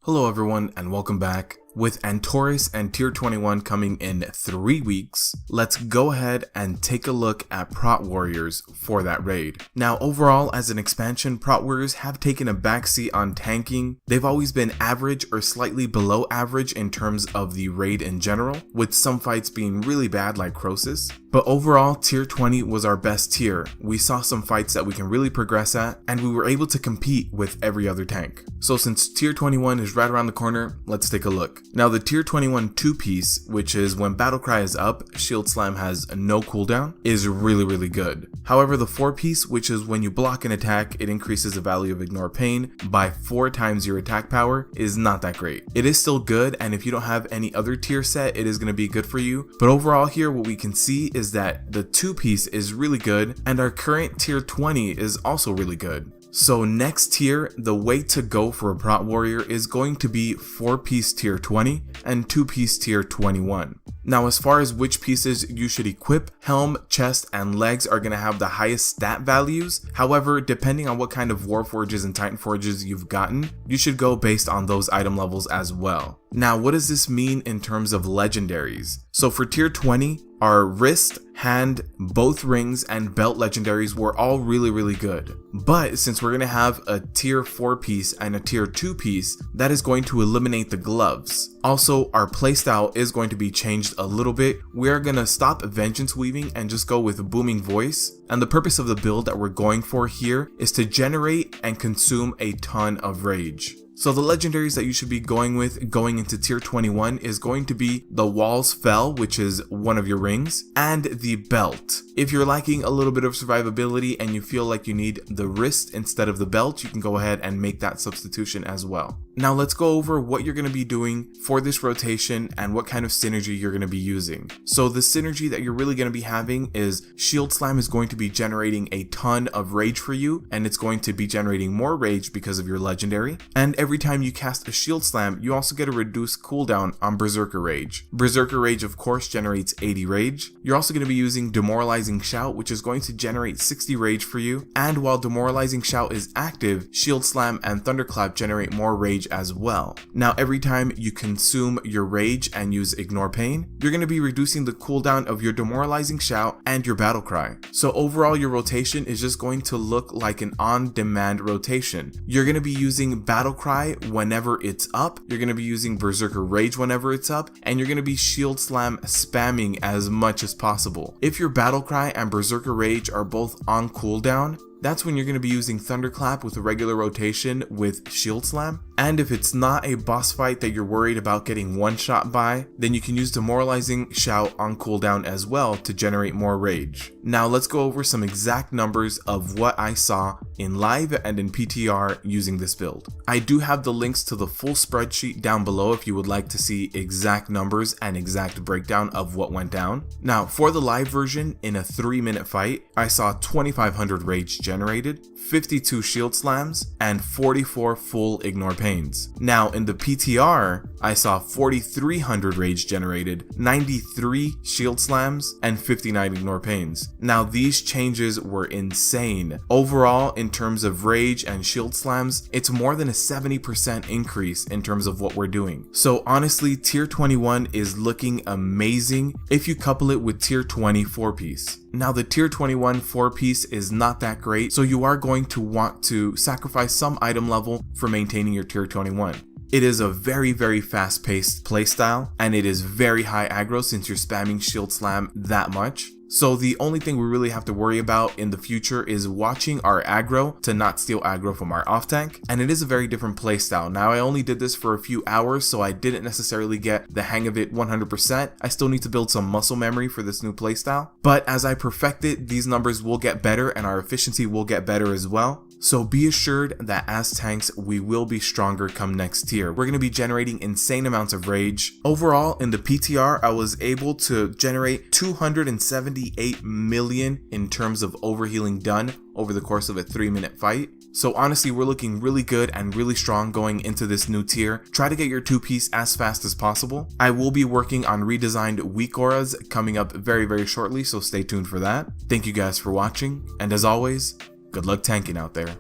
Hello everyone and welcome back. With Antorus and Tier 21 coming in 3 weeks, let's go ahead and take a look at Prot Warriors for that raid. Now overall, as an expansion, Prot Warriors have taken a backseat on tanking. They've always been average or slightly below average in terms of the raid in general, with some fights being really bad like Crosis. But overall, Tier 20 was our best tier. We saw some fights that we can really progress at, and we were able to compete with every other tank. So since Tier 21 is right around the corner, let's take a look. Now the Tier 21 2-piece, which is when Battlecry is up, Shield Slam has no cooldown, is really good. However, the 4-piece, which is when you block an attack, it increases the value of Ignore Pain by 4 times your attack power, is not that great. It is still good, and if you don't have any other tier set, it is going to be good for you. But overall here, what we can see is that the 2-piece is really good, and our current Tier 20 is also really good. So next tier, the way to go for a Prot Warrior is going to be 4-piece Tier 20 and 2-piece Tier 21. Now as far as which pieces you should equip, helm, chest, and legs are going to have the highest stat values. However, depending on what kind of Warforges and Titan Forges you've gotten, you should go based on those item levels as well. Now what does this mean in terms of legendaries? So for Tier 20, our wrist, hand, both rings, and belt legendaries were all really good. But since we're going to have a Tier 4-piece and a Tier 2-piece, that is going to eliminate the gloves. Also, our playstyle is going to be changed a little bit. We are going to stop Vengeance Weaving and just go with Booming Voice. And the purpose of the build that we're going for here is to generate and consume a ton of rage. So the legendaries that you should be going with going into Tier 21 is going to be the Walls Fell, which is one of your rings, and the belt. If you're lacking a little bit of survivability and you feel like you need the wrist instead of the belt, you can go ahead and make that substitution as well. Now let's go over what you're going to be doing for this rotation and what kind of synergy you're going to be using. So the synergy that you're really going to be having is Shield Slam is going to be generating a ton of rage for you, and it's going to be generating more rage because of your legendary. And every time you cast a Shield Slam, you also get a reduced cooldown on Berserker Rage. Berserker Rage of course generates 80 rage. You're also going to be using Demoralizing Shout, which is going to generate 60 rage for you. And while Demoralizing Shout is active, Shield Slam and Thunderclap generate more rage as well. Now every time you consume your rage and use Ignore Pain, you're going to be reducing the cooldown of your Demoralizing Shout and your Battle Cry. So overall your rotation is just going to look like an on-demand rotation. You're going to be using Battle Cry whenever it's up, you're going to be using Berserker Rage whenever it's up, and you're going to be Shield Slam spamming as much as possible. If your Battle Cry and Berserker Rage are both on cooldown, that's when you're going to be using Thunderclap with a regular rotation with Shield Slam. And if it's not a boss fight that you're worried about getting one-shot by, then you can use Demoralizing Shout on cooldown as well to generate more rage. Now let's go over some exact numbers of what I saw in live and in PTR using this build. I do have the links to the full spreadsheet down below if you would like to see exact numbers and exact breakdown of what went down. Now for the live version, in a 3-minute fight, I saw 2500 rage generated, 52 Shield Slams, and 44 full Ignore Pains. Now in the PTR, I saw 4300 rage generated, 93 Shield Slams, and 59 Ignore Pains. Now these changes were insane. Overall, in terms of rage and Shield Slams, it's more than a 70% increase in terms of what we're doing. So honestly, Tier 21 is looking amazing if you couple it with Tier 20 4-piece. Now the Tier 21 4-piece is not that great, so you are going to want to sacrifice some item level for maintaining your Tier 21. It is a very fast-paced playstyle, and it is very high aggro since you're spamming Shield Slam that much. So the only thing we really have to worry about in the future is watching our aggro to not steal aggro from our off tank, and it is a very different playstyle. Now I only did this for a few hours, so I didn't necessarily get the hang of it 100%. I still need to build some muscle memory for this new playstyle, but as I perfect it, these numbers will get better and our efficiency will get better as well. So be assured that as tanks, we will be stronger come next tier. We're going to be generating insane amounts of rage. Overall, in the PTR, I was able to generate 278 million in terms of overhealing done over the course of a 3-minute fight. So honestly, we're looking really good and really strong going into this new tier. Try to get your 2-piece as fast as possible. I will be working on redesigned weak auras coming up very shortly, so stay tuned for that. Thank you guys for watching, and as always, good luck tanking out there.